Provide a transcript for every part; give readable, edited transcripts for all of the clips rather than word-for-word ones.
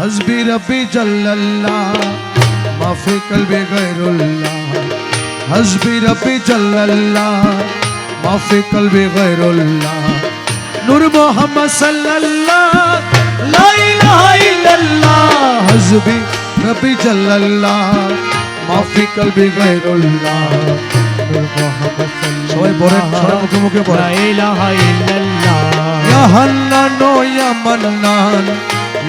हस्बी रब्बी जल्लल्लाह माफी कल्बी गैरुल्लाह हस्बी रब्बी जल्लल्लाह माफी कल्बी गैरुल्लाह नूर मोहम्मद सल्लल्लाह ला इलाहा इल्लल्लाह हस्बी रब्बी जल्लल्लाह माफी कल्बी गैरुल्लाह नूर मोहम्मद सल्लल्लाह मुखे मुखे ला इलाहा इल्लल्लाह या हन्नानो या मन्नान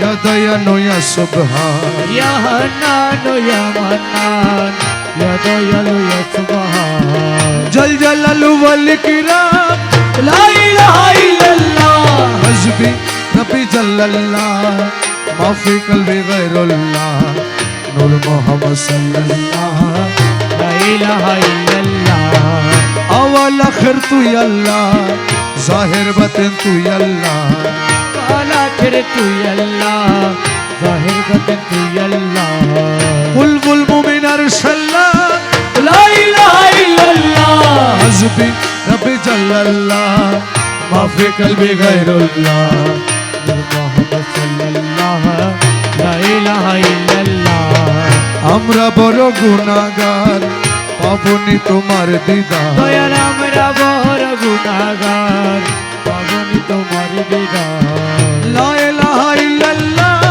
या दयानो या सुबहान या हन्नानो या मन्नान या दयालु या सुबहान जल जलालु वल किराम ला इलाहा इल्लल्लाह हस्बी रब्बी जल्लल्लाह माफी कल्बी गैरुल्लाह नूर मोहम्मद सल्लल्लाह ला इलाहा इल्लल्लाह अवल आखिर तू या अल्लाह जाहिर बातिन तू या अल्लाह अवल आखिर तू या अल्लाह जाहिर बातिन तू या अल्लाह बुलबुल मुमिन अरशल्लाह ला इलाहा इल्लल्लाह हस्बी रब्बी जल्लल्लाह माफी कल्बी गैरुल्लाह नूर मोहम्मद सल्लल्लाह ला इलाहा इल्लल्लाह আমরা বড় গুনাহগার পাবনি তোমার দিদার দয়াল আমরা বড় গুনাহগার পাবনি তোমার দিদার লা ইলাহা ইল্লাল্লাহ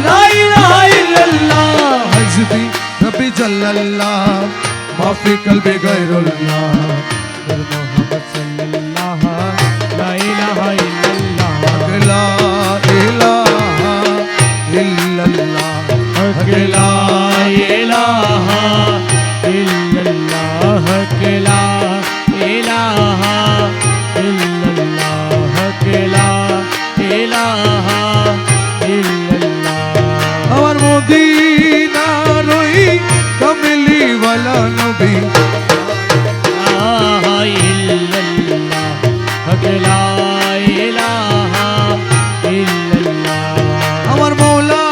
লা ইলাহা ইল্লাল্লাহ হস্বি রব্বি জাল্লাল্লাহ মাফি কলবি গায়রুল্লাহ নূর মোহাম্মদ সাল্লাল্লাহ লা ইলাহা ইল্লাল্লাহ লা ইলাহা ইল্লাল্লাহ লা ইলাহা ইল্লাল্লাহ লা ইলাহা ইল্লাল্লাহ লা ইলাহা ইল্লাল্লাহ আমার মদিনার ওই কামলি ওয়ালা নবী আমার মৌলা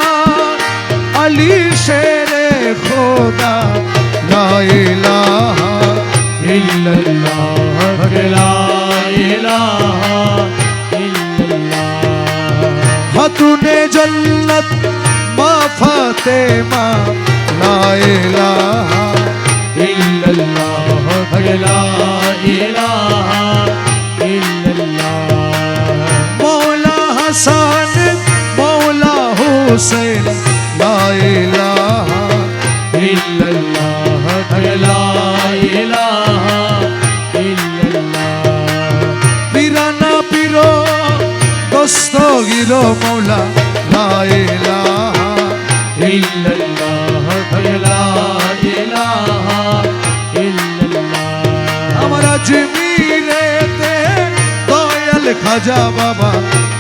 আলী শেরে খোদা লা ইলাহা ইল্লাল্লাহ লা ইলাহা ইল্লাল্লাহ খাতুনে জান্নাত মা ফাতেমা লা ইলাহা ইল্লাল্লাহ লা ইলাহা ইল্লাল্লাহ মৌলা হাসান মৌলা হুসেন লা ইলাহা ইল্লাল্লাহ লা ইলাহা ইল্লাল্লাহ পিরানা পিরো দস্তগীর মৌলা লা ইলাহা ইল্লাল্লাহ লা ইলাহা ইল্লাল্লাহ আমার আজমিরেতে দয়াল খাজা বাবা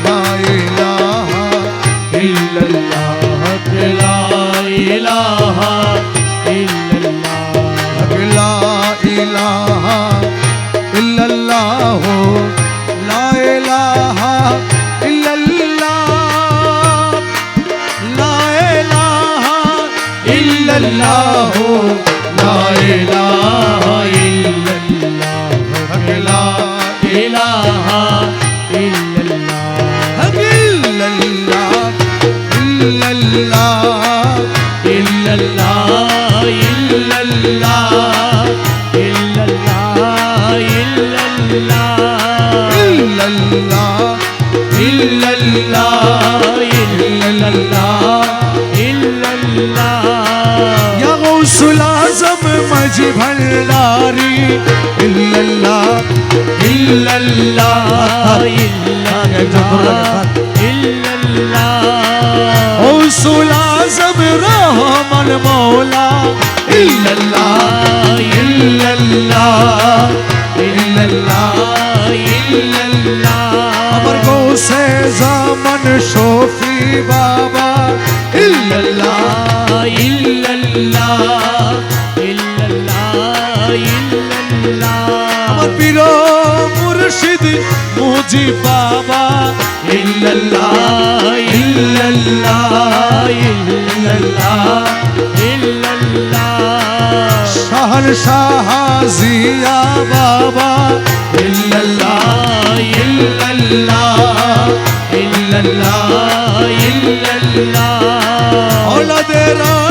লা ইলাহা ইল্লাল্লাহ লা ইলাহা ইল্লাল্লাহ লা ইলাহা ইল্লাল্লাহ লা ইলাহা ইল্লাল্লাহ লা ইলাহা ইল্লাল্লাহ লা ইলাহা ইল্লাল্লাহ লা ইলাহা ইল্লাল্লাহ ইল্লাল্লাহ ইল্লাল্লাহ ইল্লাল্লাহ ইল্লাল্লাহ ইল্লাল্লাহ ইল্লাল্লাহ ইল্লাল্লাহ ইল্লাল্লাহ ইল্লাল্লাহ ইয়া গৌসুল আজম মাঝি ভান্ডারি ইল্লাল্লাহ ইল্লাল্লাহ ইল্লাল্লাহ ইল্লাল্লাহ গৌসুল আজম রহমান মৌলা ইল্লাল্লাহ ইল্লাল্লাহ ইল্লাল্লাহ ইল্লাল্লাহ আমার গৌসে জামান শফি বাবা ইল্লাল্লাহ ইল্লাল্লাহ ইল্লাল্লাহ ইল্লাল্লাহ আমার পীর মুর্শিদ মুজিব বাবা ইল্লাল্লাহ ইল্লাল্লাহ ইল্লাল্লাহ ইল্লাল্লাহ শাহর শাহজিয়া বাবা ইল্লাল্লাহ ইল্লাল্লাহ ইল্লাল্লাহ ইল্লাল্লাহ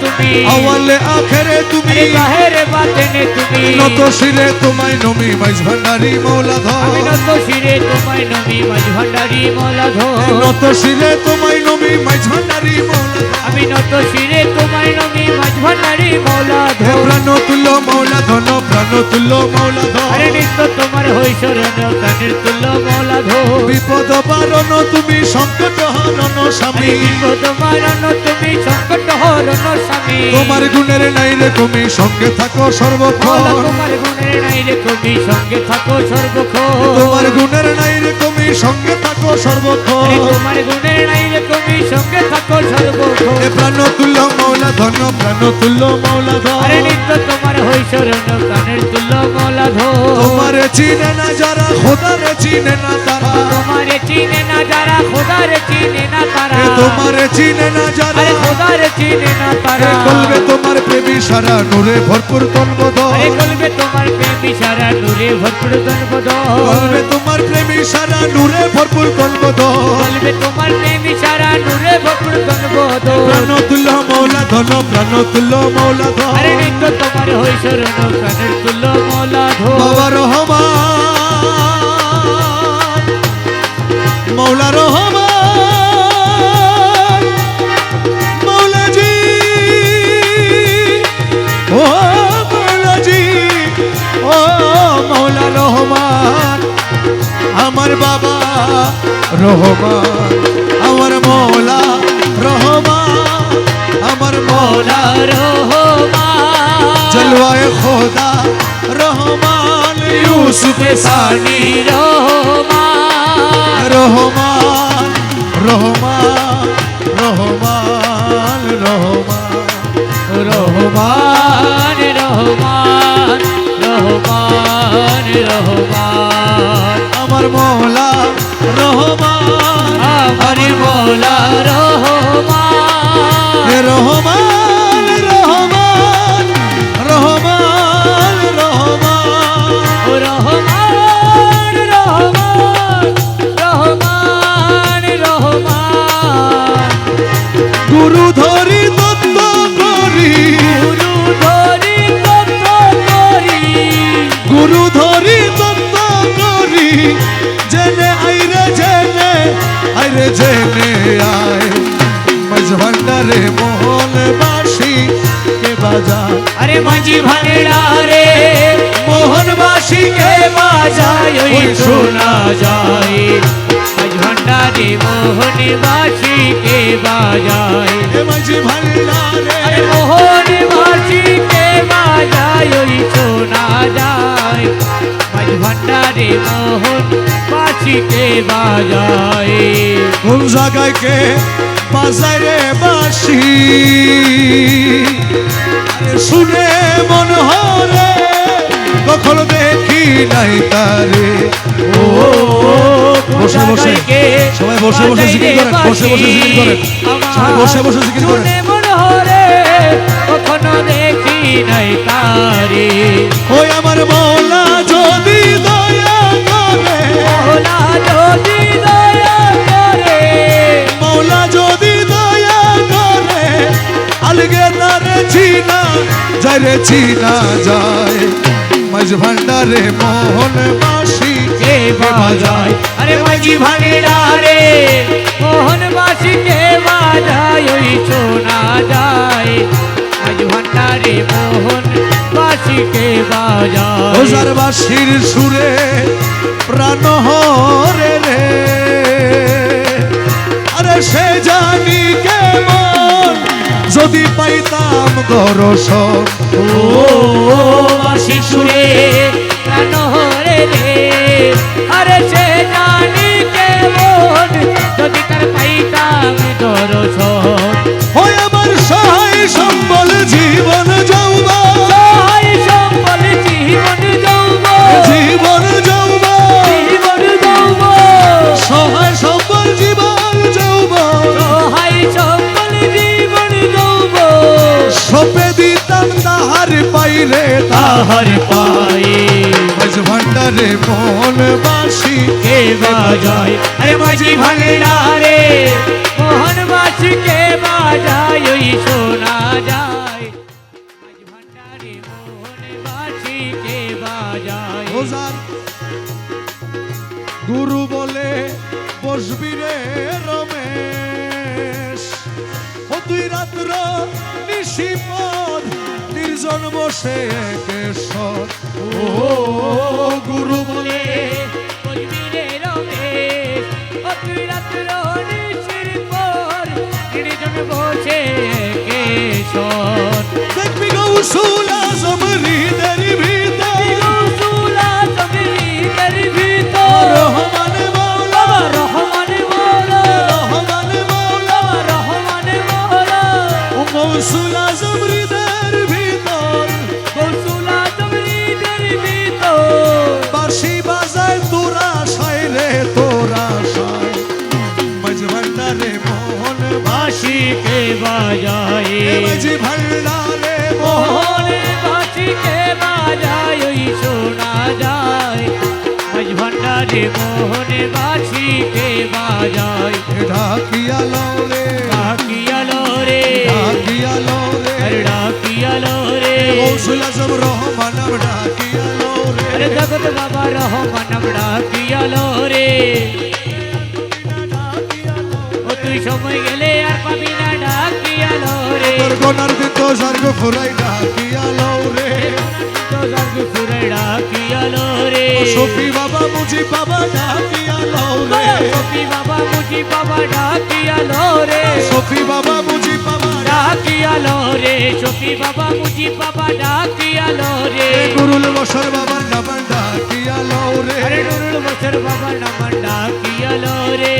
তুমি আওয়ালে আখেরে তুমি আরে বাহিরে বাতেনে তুমি নত শিরে তোমায় নমি মাইজ ভান্ডারি মৌলাধর আমি নত শিরে তোমায় নমি মাঝ ভান্ডারি মৌলাধর নত শিরে তোমায় নমি মাইজ ভান্ডারি মৌলাধর আমি নত শিরে তোমায় নমি মাঝ ভান্ডারি হে মৌলাধর প্রাণ তুল্য মৌলাধন প্রাণ তুল্য মৌলাধর আরে নিত্য তোমার হই শরণ প্রাণের তুল্য মৌলাধর বিপদ বারণ তুমি সংকট হরণ স্বামী আরে বিপদ মারণ তুমি সংকট হরণ স্বামী তোমার গুণের নাই রে তুমি সঙ্গে থাকো সর্বক্ষণ মৌলা তোমার গুণের নাই রে তুমি সঙ্গে থাকো সর্বক্ষণ তোমার গুণের নাই রে তুমি সঙ্গে থাকো সর্বক্ষণ আরে তোমার গুণের নাই রে তুমি সঙ্গে থাকো সর্বক্ষণ হে প্রাণ তুল্য মৌলাধন প্রাণ তুল্য মৌলাধর আরে নিত্য তোমার হই শরণ প্রাণের তুল্য মৌলাধর তোমার চিনে না যারা খোদারে চিনে না তারা তোমারে চিনে না যারা খোদারে চিনে না তারা হে তোমার চিনে না যারা আরে খোদারে চিনে না তারা হে কলবে তোমার প্রেমী সারা নূরে ভরপুর তন্বদ আরে কলবে তোমার প্রেমী সারা নূরে ভরপুর তনবদ কলবে তোমার প্রেমী সারা নূরে ভরপুর তন্বদ কলবে তোমার প্রেমী সারা নূরে ভরপুর তনবদ প্রাণ তুল্য মৌলাধন প্রাণ তুল্য মৌলাধর আরে নিত্য তোমার হই শরণ প্রাণের তুল্য মৌলাধর বাবা রহমান মৌলা রহমান মৌলাজি ও মৌলাজি ও মৌলা রহমান আমার বাবা রহমান আমার মৌলা রহমান আমার মৌলা রহমান জলওয়ায়ে খোদা রহমান ইউসুফ সানি রহমান রহমান রহমান রহমান রহমান রহমান রহমান রহমান রহমান আমার মৌলা রহমান আমার মৌলা রহমান রহমান রহমান রহমান রহমান রহমান রহমান রহমান রহমান গুরু ধরি তত্ত্ব করি গুরু ধরি তত্ত্ব করি গুরু ধরি তত্ত্ব করি জেনে আইরে জেনে আয় মাঝ ভান্ডারে মোহন বাসি কে বাজায় আরে মাঝি ভাঙেড়া রে মোহনবাসী কে বাজায় ওই শোনা যায় মাঝ ভান্ডারে মোহনবাসী কে বাজায় এ মাঝি ভান্ডারে আরে মোহনবাসী কে বাজায় ওই শোনা যায় মাঝ ভান্ডারে মোহনবাসী কে বাজায় কোন জায়গায় কে বাজায় রে বাসি আরে শুনে মন হরে কখনো দেখি নাই তারে ও বসে বসে সবাই বসে বসে জিকির করেন বসে বসে জিকির করেন সবাই বসে বসে জিকির করেন শুনে মনোহরে কখনো দেখি নাই তারে ওই আমার মৌলা যদি দয়া করে মৌলা যদি দয়া করে মৌলা যদি দয়া করে আলগে তারে চিনা যায় রে চিনা যায় মাঝ ভান্ডারে মোহন বাসি কে বাজায় আরে মাঝি ভাঙেড়া রে মোহনবাসী কে বাজায় ওই শোনা যায় মাঝ ভান্ডারে মোহনবাসী কে বাজায় ওজার বাসির সুরে প্রাণ হরে রে আরে সে জানি কেমন যদি পাইতাম দর্শন ও বাসি সুরে প্রাণ হরে রে আরে সে জানি কেমন যদি তার পাইতাম দর্শন হয় আমার সহায় সম্বল জীবন যৌবন সহায় সম্বল জীবন যৌবন জীবন যৌবন জীবন যৌবন সহায় সম্বল জীবন যৌবন সহায় সম্বল জীবন যৌবন সপে দিতাম তাহার পাইরে তাহার পায়ে মাঝ ভান্ডারে মোহন বাসি কে বাজায় আরে মাঝি ভাঙেড়া রে মোহনবাসী কে বাজায় বাজায় ওই শোনা যায় মাঝ ভান্ডারে মোহন বাঁশিকে বাজায় ওজান গুরু বলে বসবি রে রমেশ ও তুই রাত্র নিশিপদ নির্জন বসে কেশর ও গুরু বলে বলবি রে রমেশ ও তুই রাত্র নিশির পর নির্জন বসে কেশর দেখবি গৌসুল আজম হৃদের ভিতর গৌসুলা জমিনের ভিতর রহমান মৌলা রহমান মোরা রহমান মৌলা রহমান মোরা ও গৌসুল আজম হৃদের ভিতর গৌসুলা জমিনের ভিতর বাঁশি বাজায় তোরা সায় রে তোরা সায় মাঝ ভান্ডারে মোহন বাঁশিকে বাজায় মাঝ ভান্ডারে মোহন মোহন বাঁশিকে বাজায় ওই শোনা যায় মাঝ ভান্ডারে মোহন বাঁশিকে বাজায় ঢাকিয়া লৌরে ডাকিয়ালো রে ঢাকিয়া লৌরে ডাকিয়ালো রে গৌসুল আজম রহমান ঢাকিয়া লৌরে আরে জগৎ বাবা রহমান ডাকিয়ালো রে ও তুই সময় গেলে আর পাবি না ডাকিয়ালো রে তোর গোনার দিত স্বর্গ ফুরাই ঢাকিয়া লৌরে তো জগ ফুরে ডাকিয়ালো রে সফি বাবা মুজি বাবা ঢাকিয়া লৌরে সফি বাবা মুজি বাবা ডাকিয়ালো রে সফি বাবা মুজি বাবা ডাকিয়ালো রে সফি বাবা মুজি বাবা ডাকিয়ালো রে গুরুল বসর বাবার নাম ঢাকিয়া লৌরে আরে নুরুল বছর বাবা নাম ডাকিয়ালো রে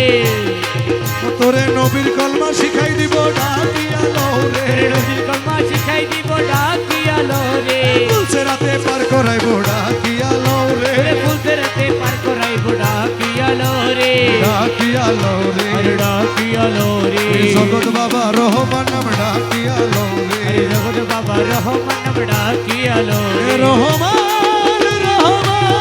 তোরে নবীর কলমা শিখাই দিব ঢাকিয়া লৌরে নদীর কলমা শিখাই দিব ডাকিয়ালো রে তুলছে রাতে পার করাইব ঢাকিয়া লৌরে ফুলতে রাতে পার করাইব ডাকিয়ালো রে ঢাকিয়া লৌরে আরে ডাকিয়ালো রে জগৎ বাবা রহমান নাম ঢাকিয়া লৌরে আরে জগৎ বাবা রহমান নাম ডাকিয়ালো রে রহমান রহমান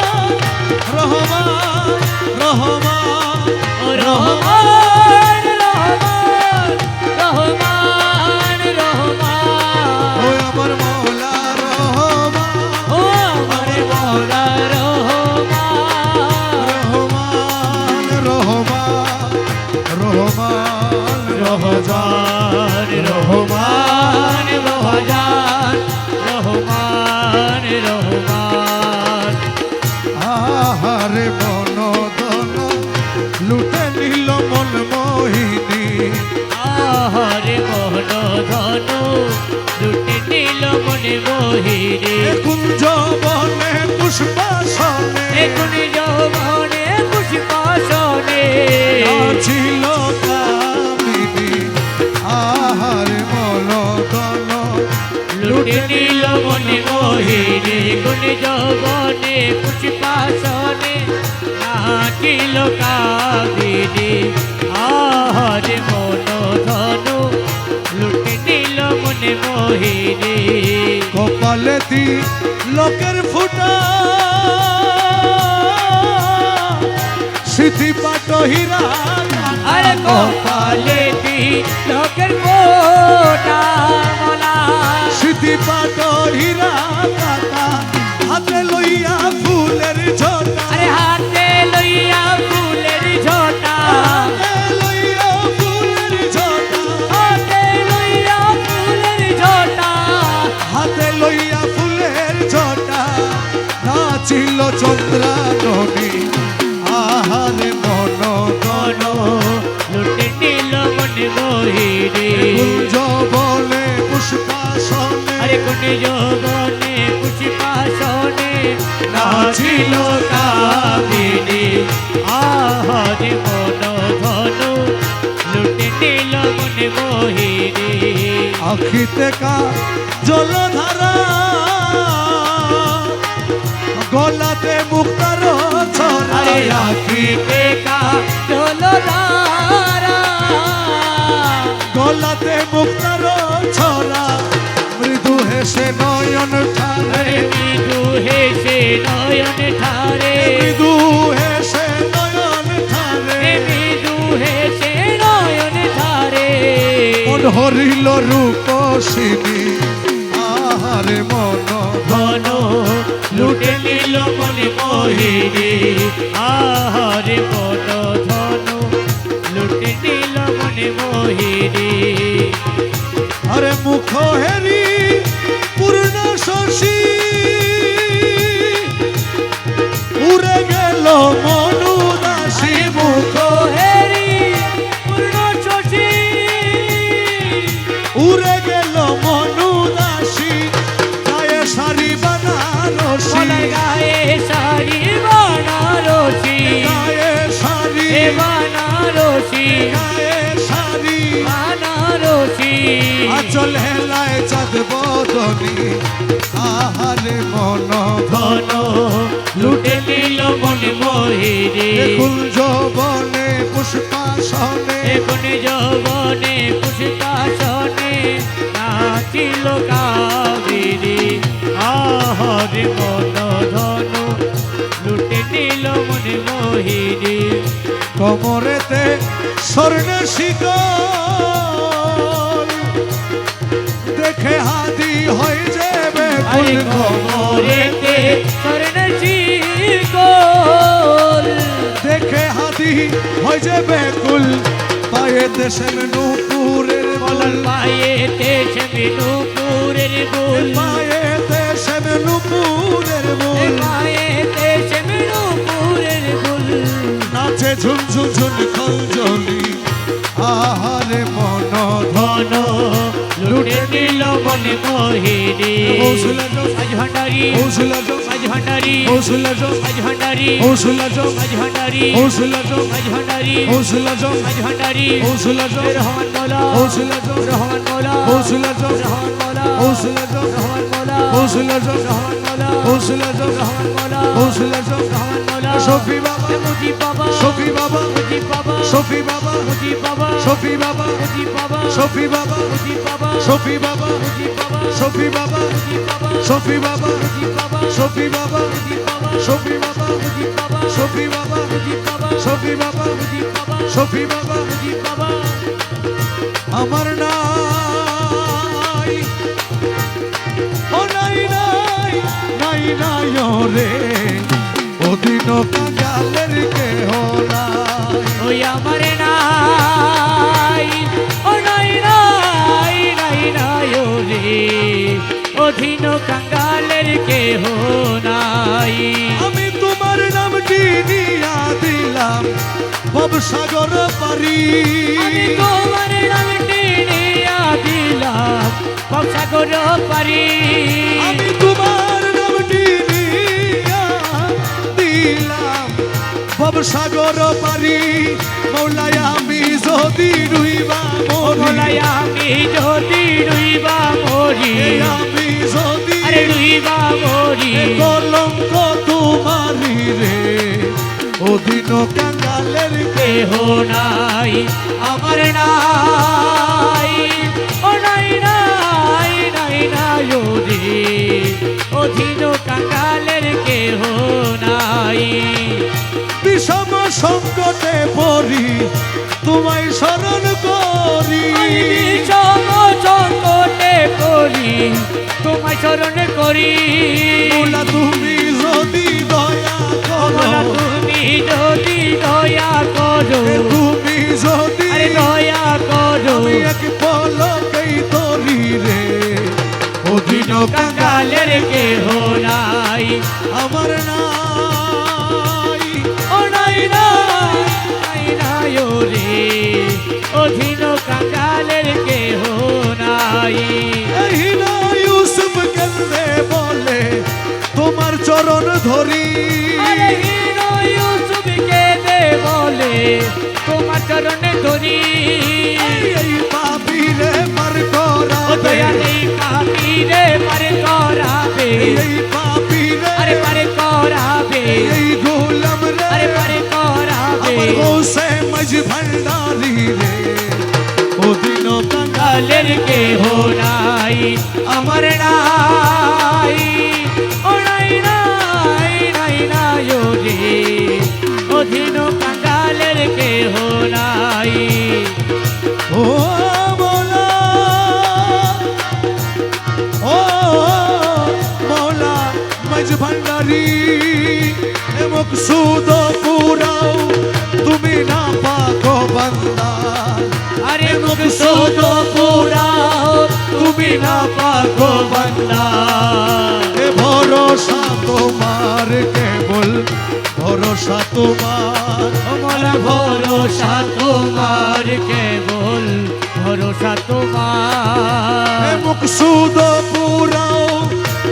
রহমান রহমান ও রহমান রহমান রহমান রহমান ও আমার মৌলা রহমান ও আমার মওলা রহমান রহমান রহমান রহমান রহমান রহমান রহমান রহমান রহমান আহারে মন দন লুটে নিল মন মোহিনী আহারে মোহন ধন লুটে নিল মনে মোহিনী কুঞ্জ বনে পুষ্পাসনে এখন যৌবনে পুষ্পাসনে ছিল কামিনী আহারে মন দন লুটে নিল মনে মোহিনী গুণ যৌবনে পুষ্পাসনে নাচিল কাবিনী আহারে মন ধন লুটে নিল মনে মোহিনী কপালে দি লোকের ফুটা স্মৃতি পাট হীরা আরে কপালে দি লোকের ফোটা বলা স্মৃতি পাট হীরা কাটা হাতে লইয়া ফুলের ঝোটা আরে হাতে লইয়া ফুলের ঝোটা হাতে লইয়া ফুলের ঝোটা হাতে লইয়া ফুলের ঝোটা হাতে লইয়া ফুলের ঝোটা নাচিল চন্দ্রাননী আহারে মন গণ লুটে নিল মনে মোহিনী কুঞ্জ বলে পুষ্পাসনে আরে কোন যৌবনে পুষ্পাসনে নাচিল কামিনী আহারে মন ধন লুটে নিল মনে মোহিনী আখিতে কা জলধারা গলাতে মুক্তার ছড়া আরে আখিতে কা জলধারা গলাতে মুক্তার ছড়া মৃদু হেসে নয়ন ঠারে আরে মৃদু হেসে নয়ন ঠারে মৃদু হেসে নয়ন ঠারে মৃদু হেসে নয়ন ধারে মন হরিল রূপসিনী আহারে মন ধন লুটে নিল মনে মোহিনী আহারে মন ধন লুটে নিল মনে মোহিনী আরে মুখ হেরি পূর্ণ শশী উড়ে গেল মনুদাসী মুখ হেরি পূর্ণ শশী উড়ে গেল মনুদাসী গায়ে শাড়ি বানারসী মনের গায়ে শাড়ি বানারসি গায়ে শাড়ি বানারসি গায়ে শাড়ি বানারসি আচল হেলায় চাঁদ বদনী আহারে মন ধন লুটে নিল মনে মোহিনী কুল যৌবনে পুষ্পাসনে এখন যৌবনে পুষ্পাসনে নাচিল কাবেরী আহারে মন ধন লুটে নিল মনে মোহিনী কোমরেতে স্বর্ণের শিকল দেখে হাদি হয়ে যাবে আরে কোমরেতে স্বর্ণশী গোল দেখে হাদি হয়ে যাবে কুল পায়ে দেশে নূপুরের কলার পায়েতে সেমিনুপুরের গোল পায়ে দেশে নূপুরের বল পায়েতে সেমিনুপুরের গোল নাচে ঝুনঝুন ঝুন খঞ্জলি আহারে মন ধন লুটে নিল মনে মোহিনী আজ ভান্ডারি আজ ভান্ডারি আজ ভান্ডারি আজ ভান্ডারি আজ ভান্ডারি আজ ভান্ডারি রহমান মৌলা রহমান মৌলা রহমান মৌলা রহমান মৌলা রহমান মৌলা রহমান মৌলা রহমান মৌলা শফি বাবা মুজি বাবা শফি বাবা মুজি বাবা শফি বাবা মুজি বাবা শফি বাবা মুজি বাবা শফি বাবা মুজি বাবা শফি বাবা মুজি বাবা শফি বাবা মুজি বাবা শফি বাবা মুজি বাবা শফি বাবা মুজি বাবা শফি বাবা মুজি বাবা শফি বাবা মুজি বাবা শফি বাবা মুজি বাবা শফি বাবা মুজি বাবা আমার নাই ও নাই নাই নাই নাই রে অদিন কাঙ্গালের কেহ নাই ওই আমার নাই ও নাই নাই নাই নাই ও রে অধীন কাঙ্গালের কেহ নাই আমি তোমার নামটি নিয়া দিলাম ভবসাগর পারি আমি তোমার নামটি নিয়া দিলাম বংশাগর পারি আমি তোমার নামটি নিয়া দিলাম ভবসাগর পারি মৌলায় আমি যদি রুইবা মরি বলাই আমি যদি রুইবা মরি আমি যদি আরে রুইবা মরি কলঙ্ক তোমারি রে অধীন কাঙ্গালের কেহ নাই আমার নাই ও নাই নাই নাই নাই ও রে অধীন কাঙ্গালের কেহ নাই বিষম সংকটে পড়ি তোমায় স্মরণ করি সংকটে করি তোমায় স্মরণ করি মৌলা তুমি যদি দয়া করো তুমি যদি দয়া করো তুমি যদি আরে দয়া করো আমি এক পলকেই তরি রে অধীন কাঙ্গালের কেহ নাই আমার নাই ও নাই নাই নাই নাই ও রে অধীন কাঙ্গালের কেহ নাই এই না ইউসুফ কেন্দ্রে বলে তোমার চরণ ধরি আরে হীন ইউসুফকে দে বলে তোমার চরণে ধরি এই পাপিরে মার করা ও দয়াল এই পাপীরে পারে করাবে এই পাপিরে আরে পারে করাবে এই গোলাম রে আরে পারে করাবে আমার গোসে মজ ভান্ডারি রে অধীন কাঙ্গালের কেহ নাই আমার নাই ও নাই নাই নাই নাই ও রে অধীন কাঙ্গালের কেহ নাই ও মোলা সুদ পুরাও তুমি না পাকো বান্দা আরে মুখ সুদ পুরাও তুমি না পাকো বান্দা এ ভরসা তোমার কেবল ভরসা তোমার মৌলা ভরসা তোমার কেবল ভরসা তোমার এ মুখ সুদ পুরাও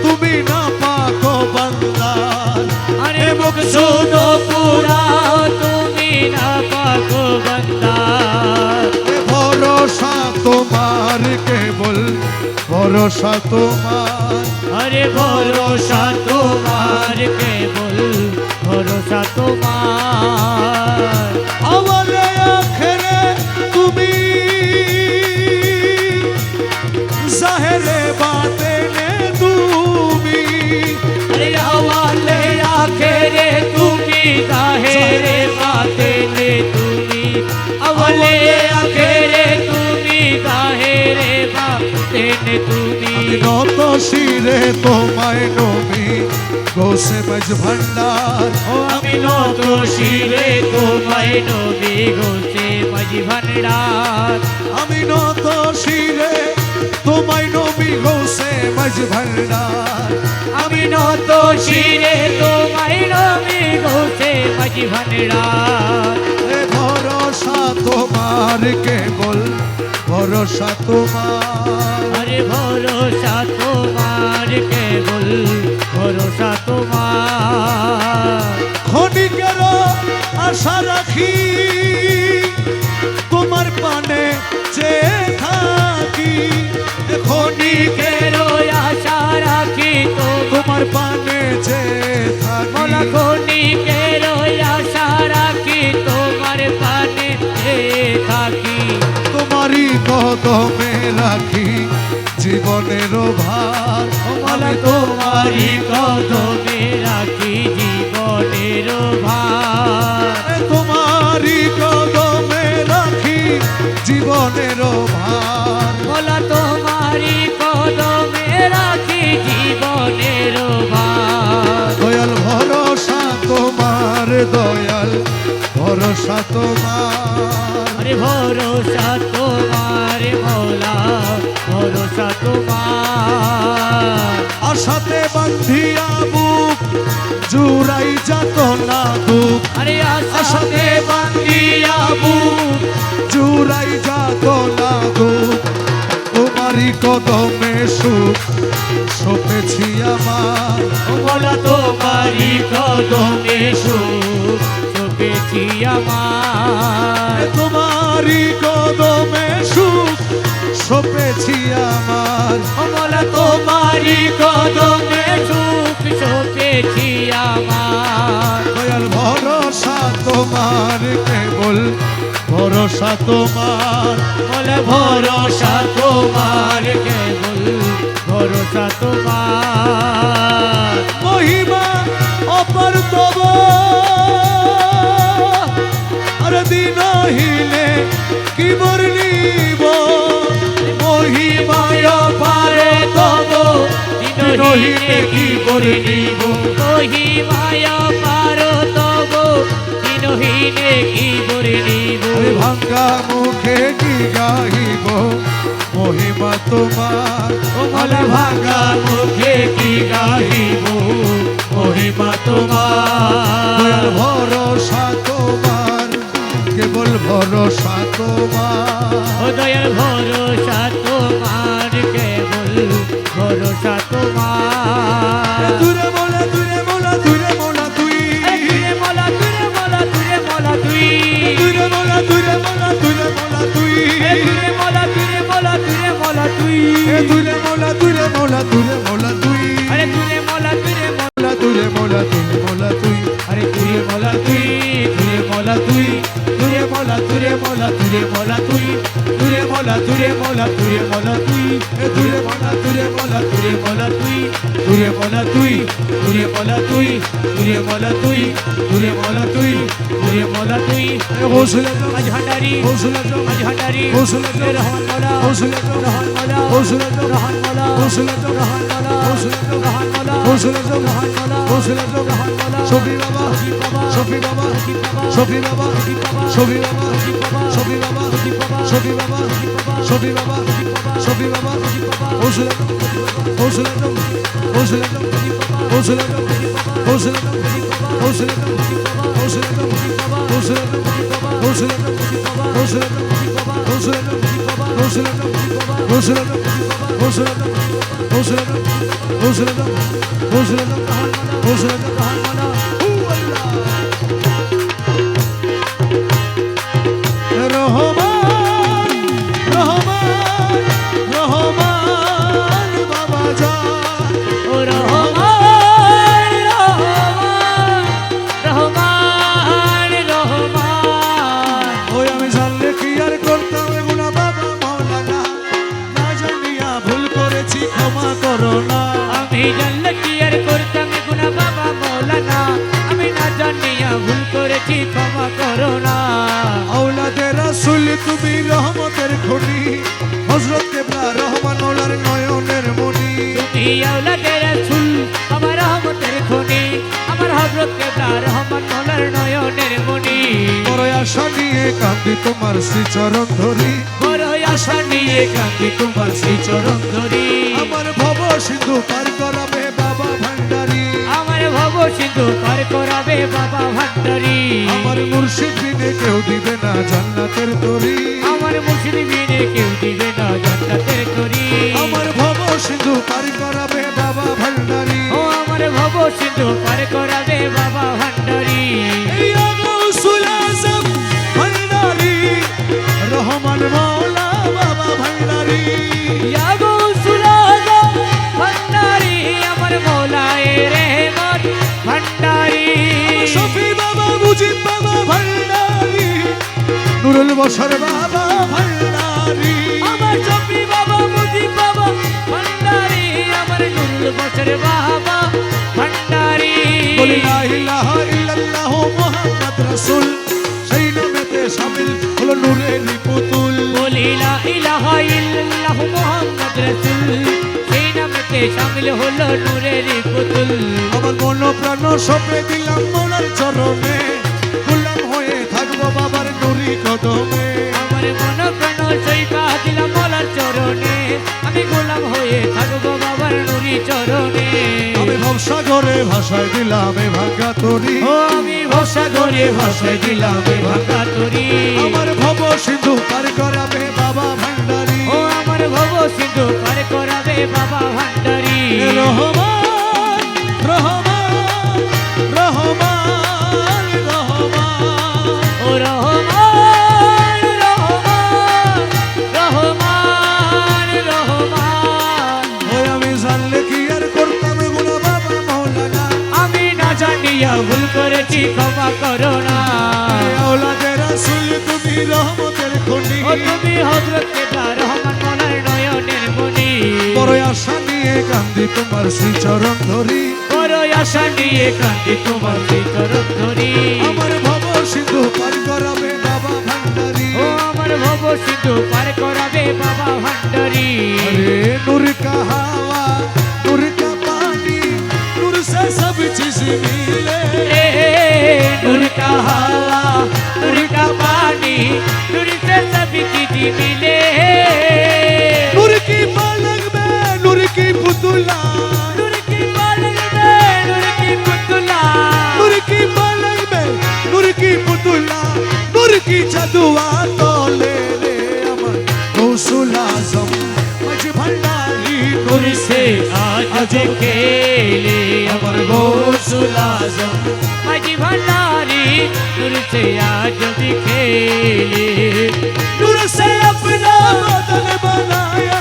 তুমি না পাকো বান্দা আরে মুখ সুদ পুরাও তুমি না পাকো বান্দা এ ভরসা তোমার কেবল ভরসা তোমার আরে ভরসা তোমার কেবল ভরসা তোমার আমারে আখেরে তুমি জাহেরে বাতেনে তুমি আরে আওয়ালে আখেরে তুমি জাহেরে বাতেনে তুমি আওয়ালে আখেরে তুমি জাহেরে বাতেনে তুমি নত শিরে তোমায় নবী গোসে মাঝ ভান্ডার ও আমি নত শিরে তোমায় নবী গোসে মাঝি ভান্ডার আমি নত শিরে তোমায় নবী গোসে মাঝ ভান্ডার আমি নত শিরে তোমায় নবী গোসে মাঝি ভান্ডার এ ভরসা তোমার কেবল ভরসা তোমার আরে ভরসা তোমার কেবল ভরসা তোমার ক্ষণিকের আশা রাখি তোমার পানে চেয়ে থাকি ক্ষণিকের কেরো আশা রাখি তোমার পানে চেয়ে থাকি মোলা খনি কেরো আশা রাখি তোমার পানে থাকি তোমারই কদমে রাখি জীবনের ভার মোলা তোমারই কদমে রাখি জীবনের ভার তোমারই কদমে রাখি জীবনের ভার মোলা তোমারই কদমে রাখি জীবনের ভার দয়াল ভরসা তোমার দয়াল ভরসা তোমার আরে ভরসা তোমার মোলা ভরসা তোমার আশাতে বান্ধিয়া বুক জুড়াই যাত না দুঃখ আরে আশাতে বান্ধিয়া বুক জুড়াই যাত না দুঃখ তোমারই কদমে সুখ সপেছি আমার মোলা তোমারই কদমে সুখ চোখেছি আমার তোমারই কদমে সুখ সপেছি আমার মোলা তোমারই কদমে সুখ চোখেছি আমার দয়াল ভরসা তোমার কেবল ভরসা তোমার মোলা ভরসা তোমার কেবল ভরসা তোমার মহিমা অপর তব আর দিন হিলে কি বর্ণিব মহিমায় পারে তব দিনহীনে কি বর্ণিব মহিমায় পারো তব দিনহীনে কি বর্ণিব ভাঙ্গা মুখে কি গাইব মহিমা তোমার মোলা ভাঙা মুখে কি গাহিব মহিমা দয়াল তোমার ভরসা তোমার কেবল ভরসা তোমার ও দয়াল ভরসা তোমার কেবল ভরসা তোমার দূরে মোলা দূরে মোলা দূরে মোলা তুই তুরে মোলা তুরে মোলা তুরে মোলা তুই দূরে মোলা দূরে মোলা দূরে মোলা তুই তুরে মোলা তুরে মোলা তুরে মোলা তুই দূরে মোলা দূরে মোলা দূরে মোলা তুই আরে তুরে মোলা তুরে মোলা দূরে মোলা দূরে মোলা তুই আরে তুরে মোলা তুই তুরে মোলা তুই তুরে মোলা মোলা তুরে মোলা তুরে মোলা তুই তুরে মোলা তুরে মোলা তুরে মোলা তুই তুরে মোলা তুরে মোলা তুরে মোলা তুই তুরে মোলা তুই তুরে মোলা তুই তুরে মোলা তুই তুরে মোলা তুই তুরে মোলা তুই হৌসলে তো মাঝ ভান্ডারি হৌসলে তো মাঝ ভান্ডারি হৌসলে তো রহমান মোলা হৌসলে তো রহমান মোলা হৌসলে তো রহমান মোলা হৌসলে তো রহমান মোলা হৌসলে তো রহমান মোলা হৌসলে তো রহমান মোলা হৌসলে তো রহমান মোলা শফি বাবা শফি বাবা শফি বাবা শফি বাবা শফি বাবা শফি বাবা শফি বাবা শফি বাবা শফি বাবা শফি শফি বাবা বাবা শফি বাবা হৌসলে তো হৌসলে তো হৌসলে তো হৌসলে তো হৌসলে তো হৌসলে তো হৌসলে তো হৌসলে তো হৌসলে তো হৌসলে তো হৌসলে তো হৌসলে তো হৌসলে তো হৌসলে তো হৌসলে তো হৌসলে তো হৌসলে তো হৌসলে তো রহমান রহমান রহমান বাবা জান ও রহমান রহমান রহমান রহমান ওই আমি জানলে কি আর করতাম এগুলা বাবা মাওলানা না জানিয়া ভুল করেছি ক্ষমা করো না আমি জানলে কি আর করতাম গুনা বাবা মৌলানা আমি না জানিয়া ভুল করেছি ক্ষমা করো না আওলাদে রাসূল তুমি রহমতের খনি হযরত কেবলা রহমান ওলার নয়নের মনি তুমি আওলাদে রাসূল আমার রহমতের খনি আমার হযরত কেবলা রহমান মৌলার নয়নের মনি বড় আশা নিয়ে কাঁদি তোমার শ্রীচরণ ধরি বড় আশা নিয়ে কাঁদি তোমার সেই চরণ ধরি আমার ভব সিন্ধু পার করাবে বাবা ভান্ডারি আমার ভব সিন্ধু পার করাবে বাবা ভান্ডারি আমার মুর্শিদ বিনে কেউ দিবে না জান্নাতের তরি আমার মুর্শিদ বিনে কেউ দিবে না জান্নাতের তরি আমার ভব সিন্ধু পার করাবে বাবা ভান্ডারি ও আমার ভব সিন্ধু পার করাবে বাবা ভান্ডারি এই গৌসুল আজম ভান্ডারি রহমান মাওলা বাবা ভান্ডারি ইয়া গৌসুল আজম ভান্ডারি আমার মৌলায়ে রহমত ভান্ডারি শফি বাবা মুজিব বাবা ভান্ডারি নুরুল বশর বাবা ভান্ডারি আমার শফি বাবা মুজিব বাবা ভান্ডারি আমার নুরুল বশর বাবা ভান্ডারি বলি লা ইলাহা ইল্লাল্লাহু মুহাম্মদ রাসূল সেই নামেতে শামিল হলো নূরের পুতুল বলি লা ইলাহা ইল্লাল্লাহ মুহাম্মদ রাসূল সেই নামেতে শামিল হলো নূরের পুতুল আমার মন প্রাণ সপে দিলাম মোনার চরণে গোলাম হয়ে থাকবো বাবার নুরি কদমে আমার মন প্রাণ সইবা দিলাম মলার চরণে আমি গোলাম হয়ে থাকবো বাবার নুরি চরণে আমি ভবসাগরে ভাষায় দিলাম এ ভাঙ্গা তরি ও আমি ভরসা করে ভাষায় দিলাম এ ভাঙা তরি আমার ভব সিন্ধু পার করাবে বাবা ভান্ডারি ও আমার ভব সিন্ধু পার করাবে বাবা ভান্ডারি রহমান রহমান রহমান রহমান ও রহমান রহমান রহমান রহমান ওই আমি জানলে কি আর করতাম গুনা বাবা মাওলানা আমি না জানিয়া ভুল করেছি ক্ষমা করো না আওলাদে রাসূল তুমি রহমতের খনি ও তুমি হযরত কেবলা রহমান মৌলার নয়নের মনি বড় আশা নিয়ে কান্দি তোমার শ্রীচরণ ধরি বড় আশা নিয়ে কান্দি তোমার চরণ ধরি আমার ভব সিন্ধু পার করাবে বাবা ভান্ডারি ও আমার ভব সিন্ধু পার করাবে বাবা ভান্ডারি अरे नूर का हवा नूर का पानी नूर से सब चीज मिले ए नूर का हवा नूर का पानी नूर से सभी चीज मिले नूर की पलक में नूर की पुतला नूर की पलक में नूर की पुतला नूर की पलक में नूर की पुतला नूर की जादुआ तो ले ले अमर गौसुल आजम मज भंडारी नूर से आज खेले अमर गौसुल आजम मजी भंडारी नूर से आज भी खेले नूर से अपना बदन बनाया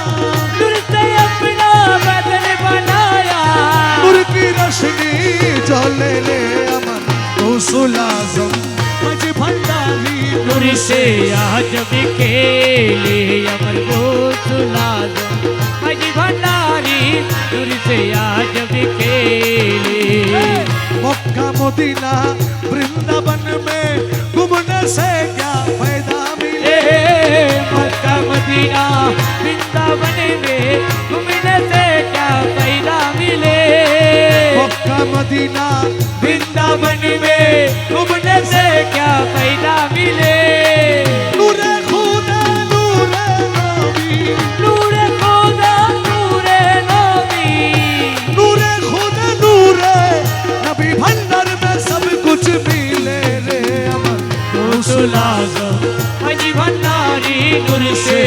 नूर से अपना बदन बनाया नूर की रोशनी जो ले ले अमर गौसुल आजम मज भंडारी नूर से आज भी खेले अमर गौसुल आजम माजी भंडारी नूर से आज भी खेले मक्का मदीना वृंदावन में घूमने से क्या फायदा मिले मक्का मदीना वृंदावन में घूमने से क्या फायदा मिले मक्का मदीना वृंदावन में घूमने से क्या फायदा मिले नूरे खुदा नूरे नबी नूरे खुदा नूरे नबी नूरे खुदा नूरे नबी भंडार में सब कुछ मिले रे अमर गौसुल आजम माजी भंडारी नूर से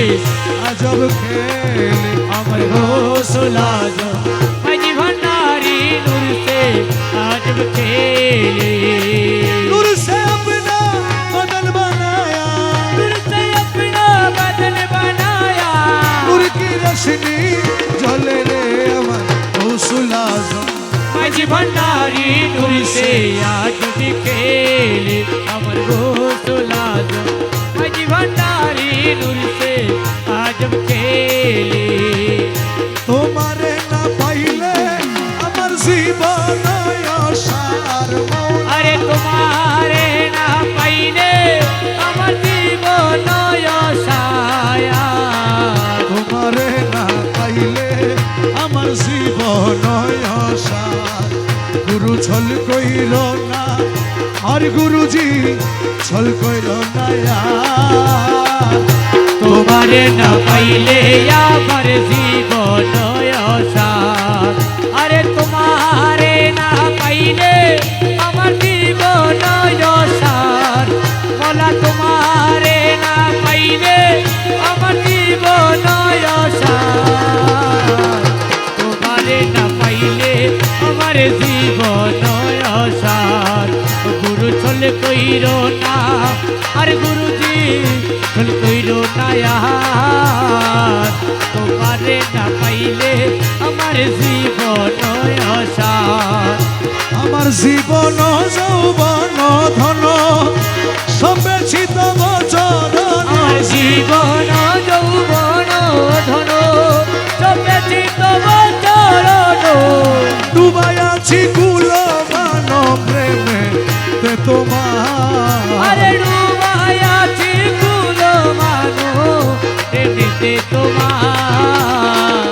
अजब खेले अमर गौसुल आजम माजी भंडारी नूर से आज भी खेले नूर से अपना बदन बनाया नूर से अपना बदन बनाया नूर की रोशनी जले रे अमर गौसुल आजम माजी भंडारी नूर से आज भी खेले अमर गौसुल आजम माजी भंडारी नूर से आज भी खेले তোমারে না পাইলে আমার জীবন আশার মৌলা अरे तुम्हारे ना पाइले अमर जीवन आशा তোমারে না পাইলে আমার জীবন আশা গুরু ছল কইল না আর গুরুজি ছল কইল না तुम्हारे ना पाइले अमर जीवन आशा अरे तुम्हारे ना पाइले अमर जीवन आशा बोला तुम्हारे ना पाइले अमर जीवन आशा तुम्हारे ना पाइले अमर जीवन आशा गुरु छल कइरो ना अरे गुरुजी छल कइरो ना यार तुम्हारे ना पाइले अमर जीवन आशा আমার জীবন যৌবন ধন সবে ছিত বচরণ আমার জীবন যৌবন ধন সবে চিত চরণ ডুবাই আছি কুল মান প্রেমে তে তোমার আরে ডুবাই আছি কুল মানো প্রেমেতে তোমার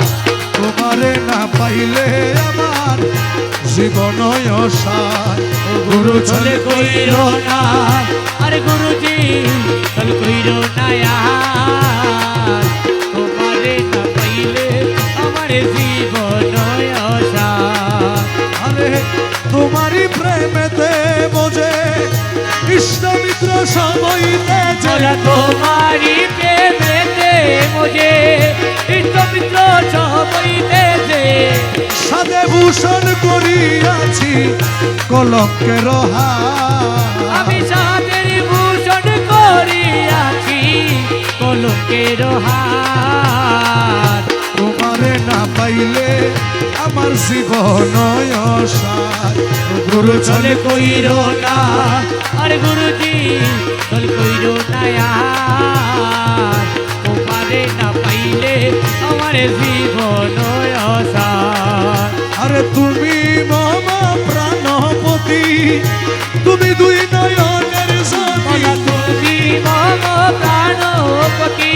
তোমারে না পাইলে আমার জীবন অসার গুরু চলে চলে কইর না আরে গুরুজি চল কইর না यार তোমারে না পাইলে আমার জীবন আশা আরে তোমারই প্রেমেতে বোঝে কৃষ্ণ মিত্র সময়তে बोला तुम्हारी प्रेमेते मुझे इष्ट मित्र सबैते दे সাদে ভূষণ করিয়াছি কলঙ্কের হার আমি সাদের ভূষণ করিয়াছি কলকের হার তোমারে না পাইলে আমার জীবন অসার গুরু চলে চলে কইর না আর গুরুজি চল কইর না यार তোমারে না পাইলে আমার জীবন আশা আরে তুমি মম প্রাণপতি তুমি দুই নয়নের বলা জ্যোতি তুমি মম প্রাণপতি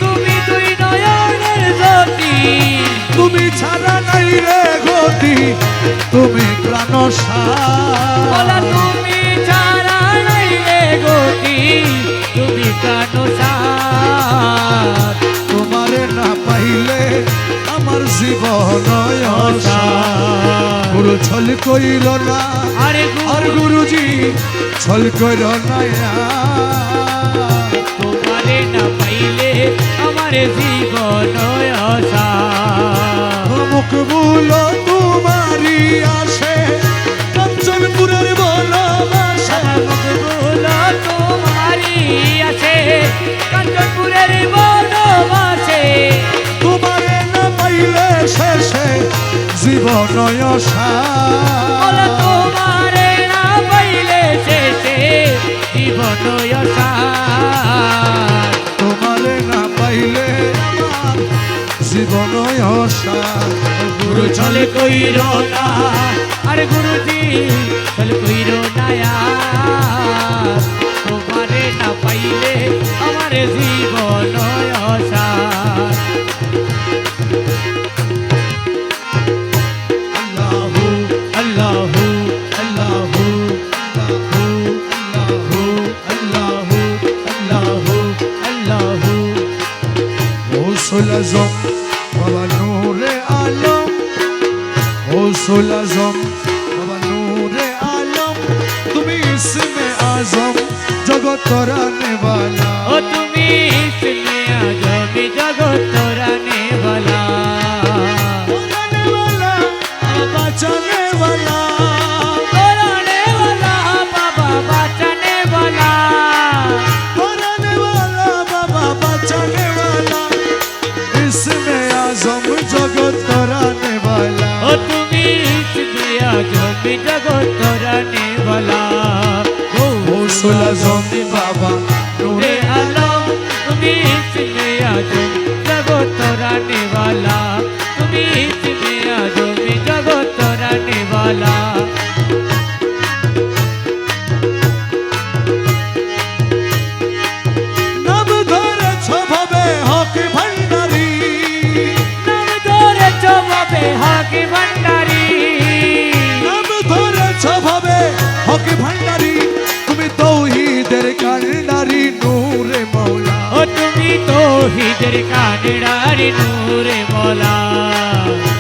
তুমি দুই নয়নের জ্যোতি তুমি ছাড়া নাই রে গতি তুমি প্রাণ বলা তুমি ছাড়া নাই রে গতি তুমি প্রাণ সার তোমারে না পাইলে আমার জীবন অসার গুরু ছল কইল না আরে আর গুরু গুরুজি ছল কইল না তোমারে না পাইলে আমার জীবন আশা মুখ বুলো তোমারি আসে কাঞ্চনপুরের ভালোবাসা বলো তোমারি আছে কাঞ্চনপুরের বনবাসে তোমারে না পাইলে শেষে জীবন বলো অসার তোমারে না পাইলে শেষে জীবন অসার তোমারে না পাইলে আমার জীবন অসার গুরু চলে কইর না আরে গুরুজি চলে কইর না আর। তোমারে না পাইলে আমার জীবন অসার আল্লাহু আল্লাহু আল্লাহু আল্লাহু আল্লাহু আল্লাহু আল্লাহু গৌসুল আজম বাবা নূরে আলম গৌসুল আজম বাবা নূরে আলম তুমি ইসমে আজম জগত রানে वाला ও তুমি ইসমে আজম জগত রানে वाला রানে वाला বাঁচানে वाला রানে वाला বাবা বাঁচানে वाला রানে वाला বাবা বাঁচানে वाला ইসমে আজম জগত রানে वाला ও তুমি ইসমে আজম জগত রানে वाला গৌসুল আজম বাবা নূরে আলম তুমি ইসমে আজম জগত রানে वाला তুমি ইসমে আজম জগত রানে वाला নাম ধরেছ ভাবে হক ভান্ডারি নাম ধরেছ ভাবে হক ভান্ডারি নাম ধরেছ ভাবে হক ভান্ডারি তুমি তৌহিদের কান্ডারি নূরে মৌলা ও তুমি তৌহিদের কান্ডারি নূরে মওলা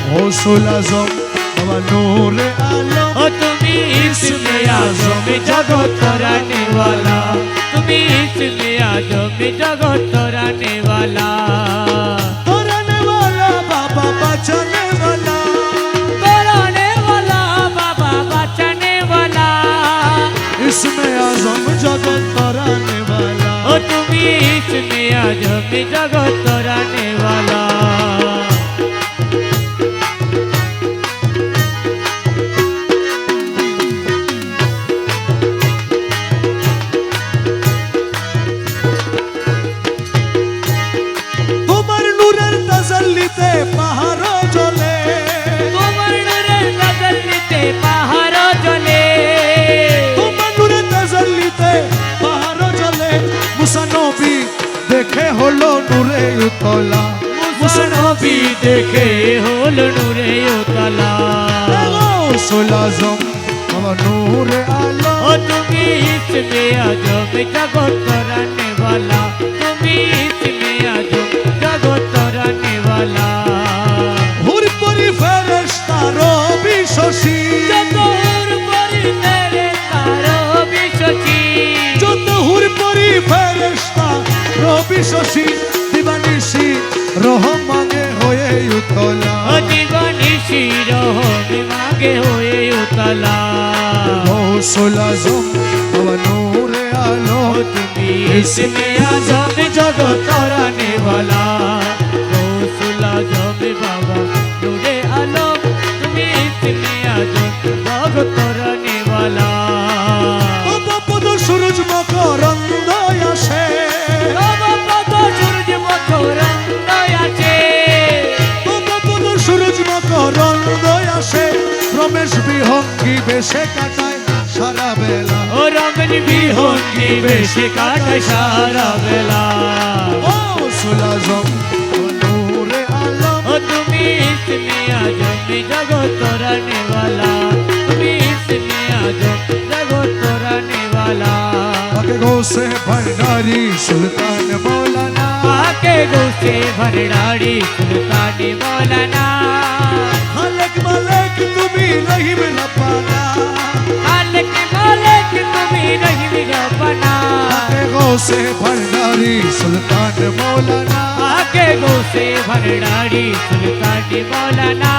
গৌসুল আজম বাবা নূরে আলম ও তুমি ইসমে আজম জগত রানে वाला তুমি ইসমে আজম জগত রানে वाला রানে वाला বাবা বাঁচানে वाला রানে वाला বাবা বাঁচানে वाला ইসমে আজম জগত রানে वाला ও তুমি ইসমে আজম জগত রানে वाला তোমার নূরের তাজাল্লিতে পাহাড় জ্বলে তোমার নূরের তাজাল্লিতে পাহাড় জ্বলে তোমার নূরের তাজাল্লিতে পাহাড় জ্বলে মুসা নবী দেখে হলো নূরে উতলা মুসা নবী দেখে হলো নূরে উতলা গৌসুল আজম বাবা নূরে আলম ও তুমি ইসমে আজম জগত রানে वाला তুমি ইসমে আজম জগত রানে वाला হুর পরি ফেরেশতা রবি শশী যত পরি তেরে তারো বিশ্বচি যত হুর পরি ফেরেশতা রবি শশী দিবানিশি রহমানে হয়ে উতলা ও জীবনী শিরোহ মাগে হয়ে উতলা গৌসুল আজম বাবা নূরে আলম তুমি ইসমে আজম জগত রানে वाला গৌসুল আজম বাবা নূরে আলম তুমি ইসমে আজম জগত রানে वाला পদ সূরজ মকরন্দ আসে তব পদ সূর্য মকরন্দ আছে পদ সূরজ মকরন্দ আসে রমেশ বিহঙ্গি বেশে কাটায় সারা বেলা ও রমন বিহঙ্গি বেশে কাটায় সারা বেলা গৌসুল আজম বাবা নূরে আলম ও তুমি ইসমে আজম জগত রানে वाला তুমি ইসমে আজম জগত রানে वाला আগে গৌসে ভণ্ডারি সুলতান মৌলানা आके गोसे भरडाड़ी सुल्तानी मौलाना খালেক মালেক তুমি রহিম রব্বানা खालिक मालिक तुम्ही नहीं बना আগে গৌসে ভণ্ডারি সুলতান মৌলানা आके गोसे भरडाड़ी सुल्तानी मौलाना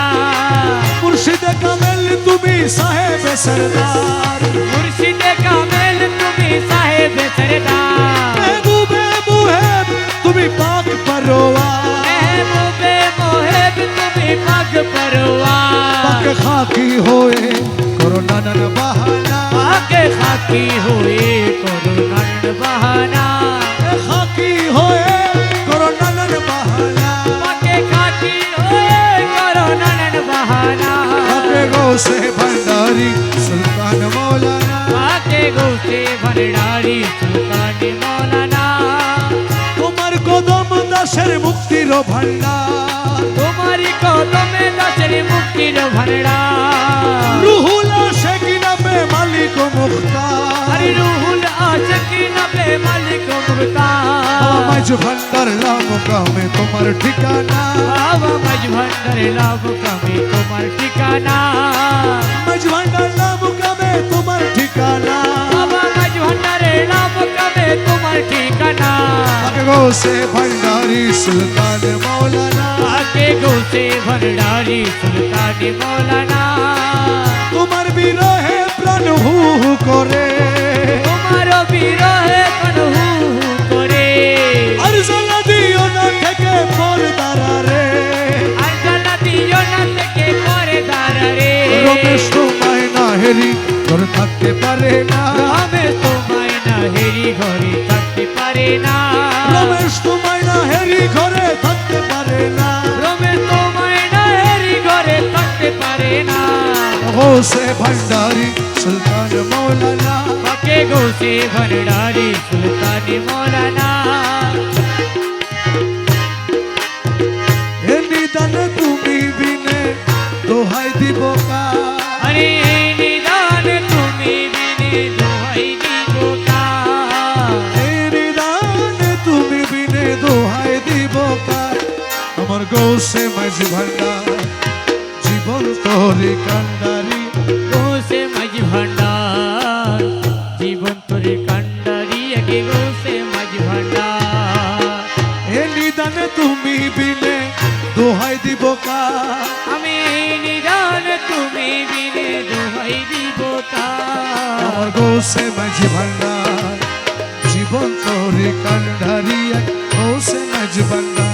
মুর্শিদ কামেল তুমি সাহেব সরদার मुर्शिद कामिल तुम्ही साहेब सरदार মেহবুবে মুহেব তুমি পাক পরওয়ার महबूबे मोहेब तुम्ही पग परवार পাক খাকি হয়ে করোনা বাহানা आके खाकी हुए कोरोना বাহানা খাকি হয়ে করো নানান বাহানা পাকে খাকি হয়ে করো নানান বাহানা পাকে গৌসে ভান্ডারি সুলতান মৌলানা পাকে গৌসে ভান্ডারি সুলতান মৌলানা তোমার কদম দাসের মুক্তির ভান্ডার তোমারি কদমে দাসের মুক্তির ভান্ডার রুহুল আশিকি নামে মালিক মুখতার হরি রুহুল আশিকি নামে মালিক মুখতার মাঝ ভান্ডার লাভ কামে তোমার ঠিকানা বাবা মাঝ ভান্ডার লাভ কামে তোমার ঠিকানা মাঝ ভান্ডার লাভ কামে তোমার ঠিকানা বাবা মাঝ ভান্ডারে লাভ কামে তোমার ঠিকানা পাকে গৌসে ভান্ডারি সুলতান মৌলানা পাকে গৌসে ভান্ডারি সুলতান মৌলানা তোমার বিরহে প্রাণ হু হু করে তোমার বিরহে কনহু করে আর জ্বালা দিও না থেকে পর্দারা রে আর জ্বালা দিও না থেকে পরে দাঁড়ারে রমেশ তোমায় না হেরি তোর থাকতে পারে না রমেশ তোমায় না হেরি ঘরে থাকতে পারে না রমেশ তোমায় না হেরি ঘরে থাকতে পারে না রমেশ তোমায় না হেরি ঘরে থাকতে পারে না গৌসে ভান্ডারি সুলতান মৌলানা পাকে গৌসে ভান্ডারি সুলতান মৌলানা এ নিদান তুমি বিনে দোহাই দিব কা আরে নিদান তুমি বিনে দোহাই দিব কা এ নিদান তুমি বিনে দোহাই দিব কা আমার গৌসে মাঝি ভান্ডার জীবন তোরে কান্ডারি গৌসে মাঝ ভান্ডার জীবন তোরে কান্ডারি একে গৌসে মাঝ ভান্ডার এ নিদান তুমি বিনে দোহাই দিব কা আমি নিদান তুমি বিনে দোহাই দিব কা আমার গৌসে মাঝি ভান্ডার জীবন তোরে কান্ডারি গৌসে মাঝি ভান্ডার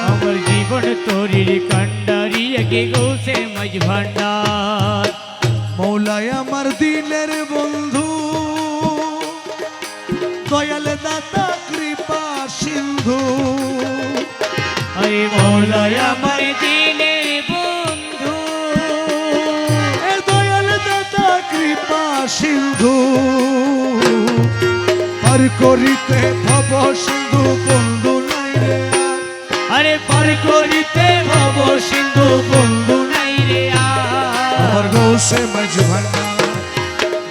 আমার জীবন তোরির কান্ডারি একে গৌসে মাঝ ভান্ডার মৌলায় আমার দিলের বন্ধু দয়াল দাতা কৃপা সিন্ধু আরে মৌলায় আমার দিলের বন্ধু এ দয়াল দাতা কৃপা সিন্ধু পার করিতে ভব সিন্ধু বন্ধু নাই রে আর। আরে পার করিতে ভব সিন্ধু বন্ধু নাই রে আমার গৌসে মাঝ ভান্ডার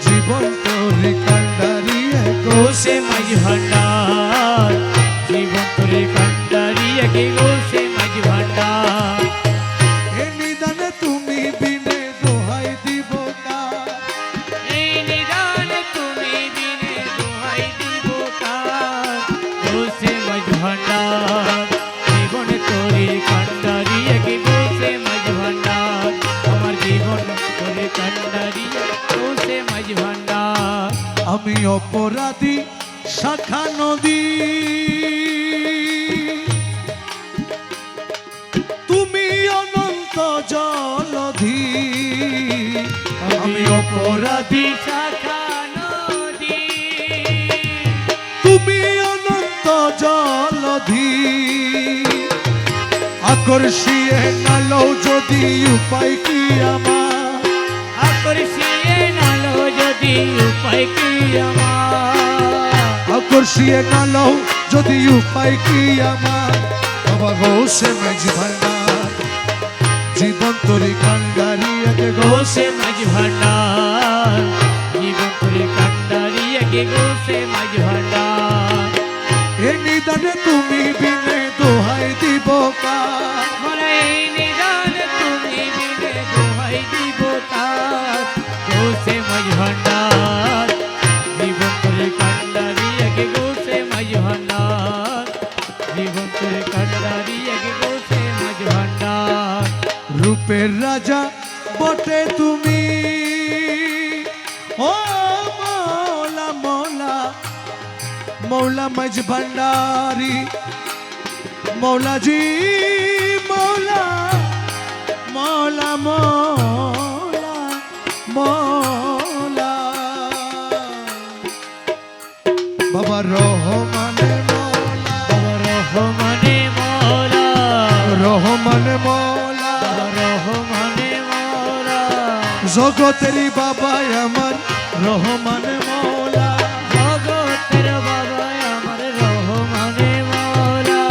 জীবন তোরে কান্ডারি গৌসে মাঝ ভান্ডার জীবন তোরে কান্ডারি একে গৌসে মাঝ ভান্ডার এ নিদান তুমি বিনে দোহাই দিব কা এই নিদান তুমি বিনে দোহাই দিব কার গৌসে মাঝ ভান্ডার জীবন তোরে কান্ডারি একে গৌসে মাঝ ভান্ডার আমার জীবন তোরে কান্ডারি গৌসে মাঝ ভান্ডার আমি অপরাধী শাখা নদী তুমি অনন্ত জলধি আমি অপরাধী শাখা নদী তুমি অনন্ত জলধি আকর্ষিয়ে নালো যদি উপায় কি আমার আকর্ষিয়ে নালো যদি উপায় কি আমার আকর্ষিয়ে নালো যদি উপায় কি আমার বাবা গৌসে মাঝি ভান্ডার জীবন তোরে কান্ডারি একে গৌসে গৌসে মাঝ ভান্ডার জীবন তোরে কান্ডারি একে গৌসে মাঝ ভান্ডার এ নিদানে তুমি বিনে দোহাই দিব কা মনে এই নিদান তুমি বিনে দোহাই দিব কার গৌসে মাঝ ভান্ডার জীবন তোরে কান্ডারি একে গৌসে মাঝ ভান্ডার জীবন তোরে কান্ডারি একে গৌসে মাঝ ভান্ডার রূপের রাজা বটে তুমি ও মৌলা মৌলা মৌলা মাঝ ভান্ডারি মৌলাজি মৌলা মৌলা মৌলা মৌলা বাবা জগতেরই বাবা আমার রহমান মৌলা, জগতের বাবা আমার রহমানে মওলা,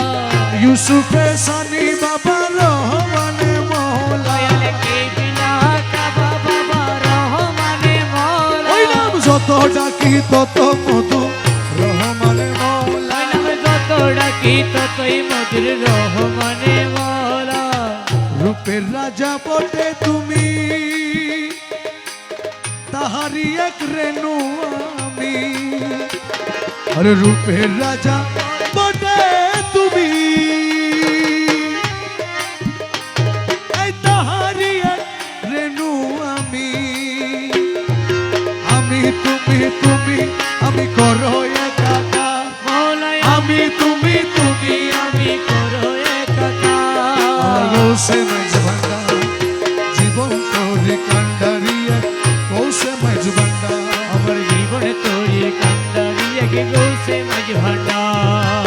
ইউসুফে সানি বাবা রহমান মৌলা, দয়ালে কে বিনা কাবা বাবা রহমানে মওলা, ওই নাম যত ডাকি তত মধু রহমান মৌলা, ওই নামে যত ডাকি ততই মধুর রহমানে মওলা। রূপের রাজা বটে তুমি, তাহারি এক রেণু আমি, আরে রূপের রাজা বটে তুমি, এই তাহারি এক রেণু আমি, আমি তুমি তুমি আমি করো একাকার, মওলা আমি তুমি তুমি আমি করো একাকার। গৌসে মেজবান্ডা জীবন তোরে কান্ডারিয়া, গৌসে মেজবান্ডা আমার জীবনে তোরি কান্ডারি একে গৌসে মাঝ ভান্ডার।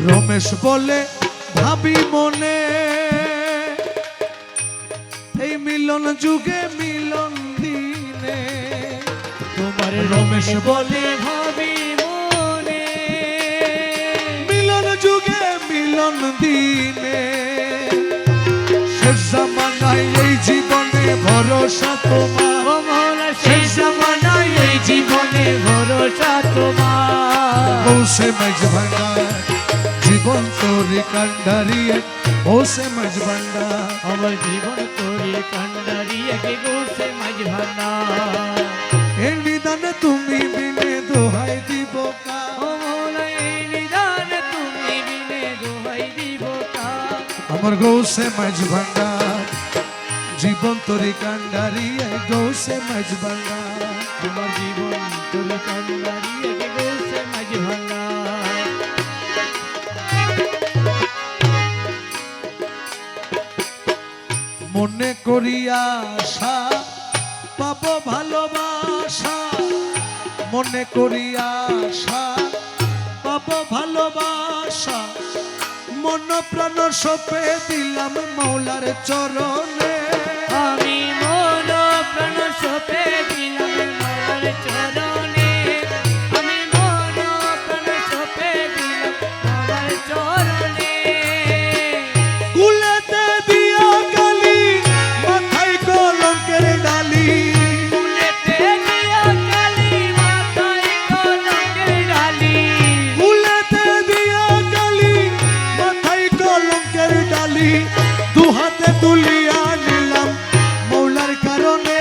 রমেশ বলে ভাবি মনে, এই মিলন যুগে মিলন দিনে, তোমার রমেশ বলে ভাবি মনে, মিলন যুগে মিলন দিনে, শেষ জামানায় এই জীবনে ভরসা তোমার, ও মওলা সেই জামানায় এই জীবনে ভরসা তোমার। গৌসে মেজবান্ডা জীবন তোরে কান্ডারিয়া, গৌসে মেজবান্ডা আমার জীবন তোরি কান্ডারি একে গৌসে মাঝ ভান্ডার। এই নিদানে তুমি বিনে দোহাই দিব কা, ও মওলা এই নিদানে তুমি বিনে দোহাই দিব কার। আমার গৌসে মেজবান্ডা জীবন তোরে কান্ডারিয়া, গৌসে মেজবান্ডা আমার জীবন তোরি কান্ডারি একে গৌসে মাঝ ভান্ডার। মনে করিয়া আশা পাবো ভালোবাসা, মনে করিয়া আশা পাবো ভালোবাসা, মন প্রাণ সপে দিলাম মৌলার চরণে, আমি মন প্রাণ সপে দিলাম মার চরণে, আমি মন প্রাণ সপে দিলাম মার চরণে। কুলেতে দিয়া কালি মাথায় কলঙ্কের ডালি, ফুলেতে দিয়া কালি মাথায় কলঙ্কের ডালি, কুলেতে দিয়া কালি মাথায় কলঙ্কের ডালি, দুহাতে তুলিয়া নিলাম মৌলার কারণে,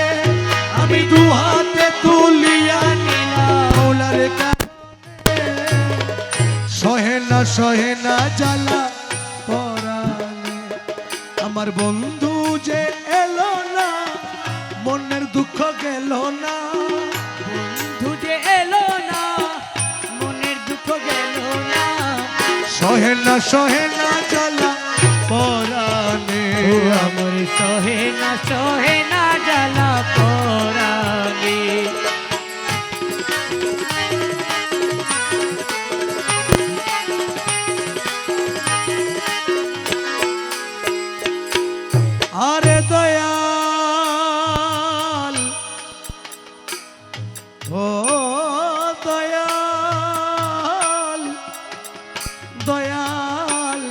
আমি দুহাতে তুলিয়া নিলাম মৌলার কারণে, সহে না জ্বালা পরাণে, আমার বন্ধু যে এলো না মনের দুঃখ গেল না, বন্ধু যে এলো না মনের দুঃখ গেল না, সহে না জ্বালা পরাণে, আমার সহে না জ্বালা পরাণে। আরে দয়াল ও দয়াল, দয়াল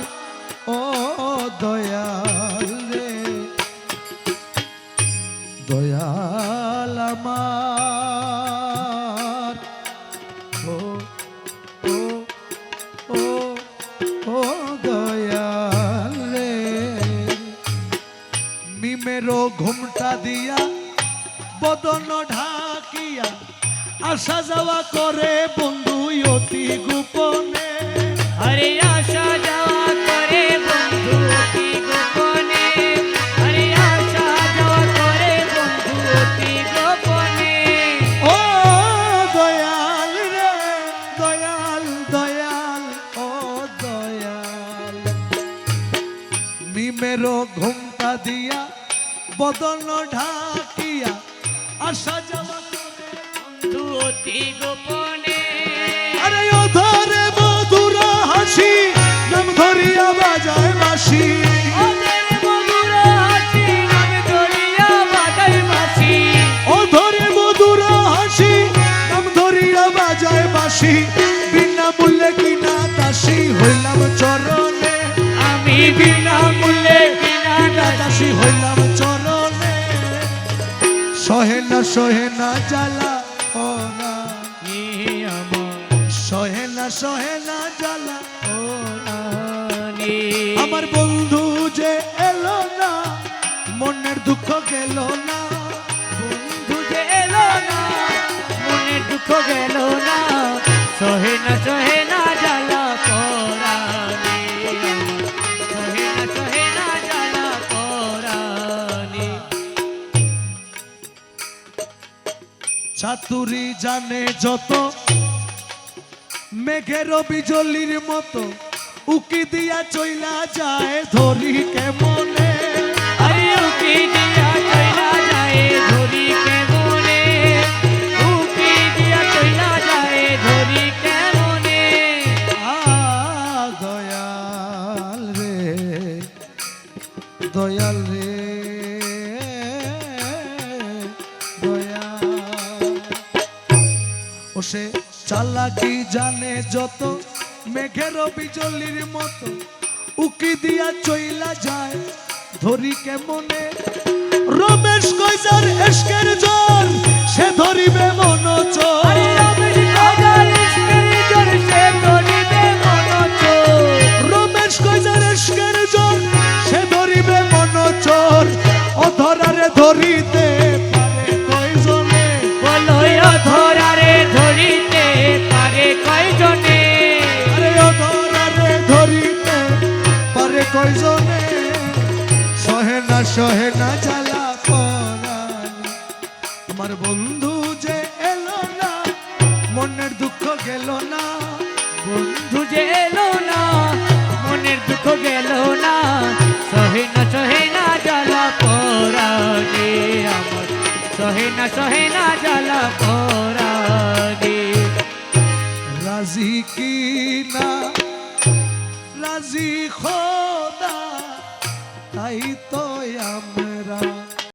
ও দয়াল রে, দয়াল আমার ও ও ও ও দয়াল রে, মিমেরো ঘুমটা দিয়া বদন ঢাকিয়া আসা যাওয়া করে বন্ধু অতি গোপনে, আরে আসা যাওয়া বদন ঢাকিয়া আসা যাওয়া বন্ধু অতি গোপনে আরে অধরে মধুর হাসি নাম ধরিয়া বাজায় বাঁশি ওদের মধুর হাসি নাম ধরিয়া বাজায় বাঁশি অধরে মধুর হাসি নাম ধরিয়া বাজায় বাঁশি বিনা মূল্যে কিনা দাসী হইলাম চরণে আমি বিনামূল্যে কিনা দাসী হইলাম চরণে সহে না জ্বালা ওরা আমার সহে না জ্বালা ওরানি আমার বন্ধু যে এলো না মনের দুঃখ গেল না বন্ধু যে এলো না মনে দুঃখ গেল না সহে না জ্বালা পরানি সহে না জ্বালা পরানি চাতুরি জানে যত মেঘের বিজলির মতো উকি দিয়া চইলা যায় ধরি কেমনে আরে উকি দিয়া চইলা যায় ধরি কেমনে উকি দিয়া চইলা যায় ধরি কেমনে দয়াল রে দয়াল ও সে চালাকি জানে যত মেঘের বিজলির মতো উকি দিয়া চইলা যায় ধরি কেমনে রমেশ কইজার এশকের জল সে ধরিবে মন চোর আরে রমেশ কইজার এশকের জল সে ধরিবে মন চোর রমেশ কইজার এশকের জল সে ধরিবে মন চোর অধরারে ধরিতে পারে কয়জনে বলো অধরারে ধরিতে পারে কয়জনে আরে অধরারে ধরিতে পারে কয়জনে সহে না জ্বালা পরানি আমার বন্ধু যে এলো না মনের দুঃখ গেল না বন্ধু যে এলো না মনের দুঃখ গেল না সহে না জ্বালা পরানি আমার সহে না জ্বালা পরানি রাজি কি না রাজি খোদা তাই তো আমি